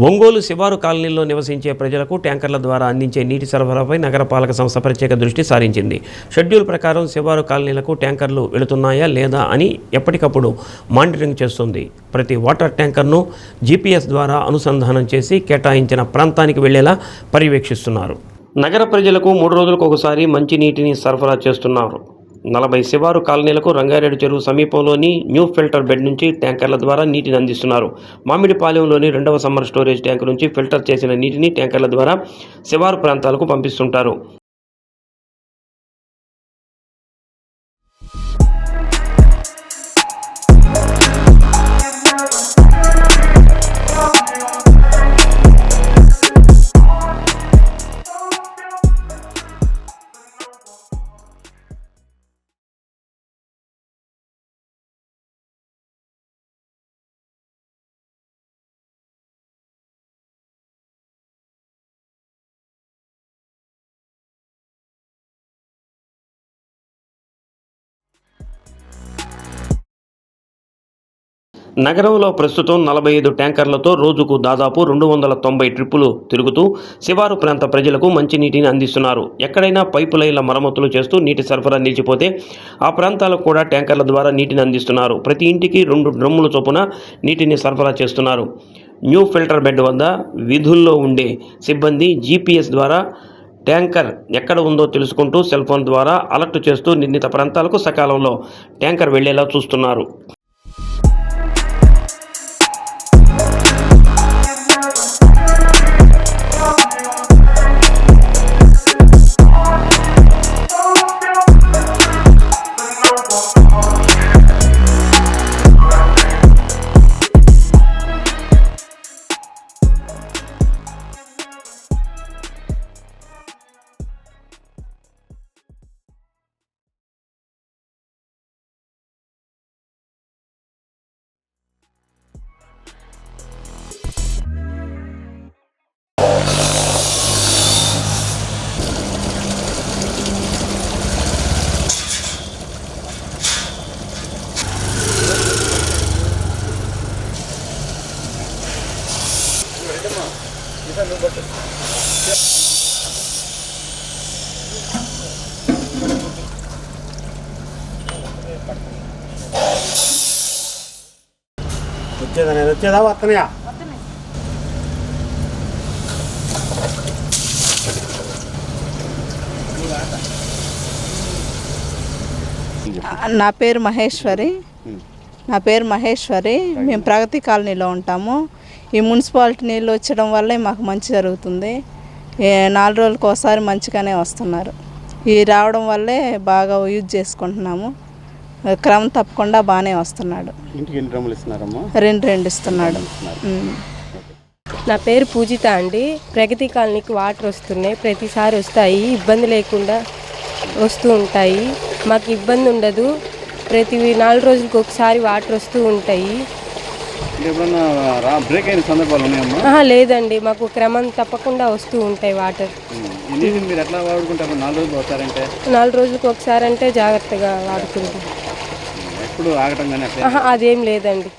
ఒంగోలు శివారు కాలనీలో నివసించే ప్రజలకు ట్యాంకర్ల ద్వారా అందించే నీటి సరఫరాపై నగరపాలక సంస్థ ప్రత్యేక దృష్టి సారించింది. షెడ్యూల్ ప్రకారం శివారు కాలనీలకు ట్యాంకర్లు వెళుతున్నాయా లేదా అని ఎప్పటికప్పుడు మానిటరింగ్ చేస్తుంది. ప్రతి వాటర్ ట్యాంకర్ను జీపీఎస్ ద్వారా అనుసంధానం చేసి కేటాయించిన ప్రాంతానికి వెళ్లేలా పర్యవేక్షిస్తున్నారు. నగర ప్రజలకు 3 రోజులకు ఒకసారి మంచి నీటిని సరఫరా చేస్తున్నారు. 40 శివారు కాలనీలకు రంగారెడ్డి చెరువు సమీపంలోని న్యూ ఫిల్టర్ బెడ్ నుంచి ట్యాంకర్ల ద్వారా నీటిని అందిస్తున్నారు. మామిడిపాలెంలోని 2వ సమ్మర్ స్టోరేజ్ ట్యాంకు నుంచి ఫిల్టర్ చేసిన నీటిని ట్యాంకర్ల ద్వారా శివారు ప్రాంతాలకు పంపిస్తుంటారు. నగరంలో ప్రస్తుతం 45 ట్యాంకర్లతో రోజుకు దాదాపు 290 ట్రిప్పులు తిరుగుతూ శివారు ప్రాంత ప్రజలకు మంచినీటిని అందిస్తున్నారు. ఎక్కడైనా పైపు లైన్ల మరమ్మతులు చేస్తూ నీటి సరఫరా నిలిచిపోతే ఆ ప్రాంతాలకు కూడా ట్యాంకర్ల ద్వారా నీటిని అందిస్తున్నారు. ప్రతి ఇంటికి 2 డ్రమ్ముల చొప్పున నీటిని సరఫరా చేస్తున్నారు. న్యూ ఫిల్టర్ బెడ్ వద్ద విధుల్లో ఉండే సిబ్బంది జీపీఎస్ ద్వారా ట్యాంకర్ ఎక్కడ ఉందో తెలుసుకుంటూ సెల్ ఫోన్ ద్వారా అలర్ట్ చేస్తూ నిర్ణీత ప్రాంతాలకు సకాలంలో ట్యాంకర్ వెళ్లేలా చూస్తున్నారు. వచ్చేదా వస్తున్నాయా? నా పేరు మహేశ్వరి. మేము ప్రగతి కాలనీలో ఉంటాము. ఈ మున్సిపాలిటీ నీళ్ళు వచ్చడం వల్లే మాకు మంచి జరుగుతుంది. 4 రోజులకు ఒకసారి మంచిగానే వస్తున్నారు. ఈ రావడం వల్లే బాగా యూజ్ చేసుకుంటున్నాము. క్రమం తప్పకుండా బాగానే వస్తున్నాడు. ఇంటికి ఎన్ని డ్రమ్ములు ఇస్తున్నారమ్మా? 2 ఇస్తున్నాడు. నా పేరు పూజిత అండి. ప్రగతి కాలనీకి వాటర్ వస్తున్నాయి, ప్రతిసారి వస్తాయి, ఇబ్బంది లేకుండా వస్తూ ఉంటాయి. మాకు ఇబ్బంది ఉండదు. ప్రతి 4 రోజులకు ఒకసారి వాటర్ వస్తూ ఉంటాయి. బ్రేక్ అయిన సందర్భాలు ఉన్నాయమ్మా? లేదండి, మాకు క్రమం తప్పకుండా వస్తూ ఉంటాయి వాటర్. మీరు ఎట్లా వాడుకుంటారు? 4 రోజులు ఒకసారంటే? 4 రోజులకు ఒకసారి అంటే జాగ్రత్తగా వాడుకుంటాం. ఎప్పుడు ఆగటం కానీ అదేం లేదండి.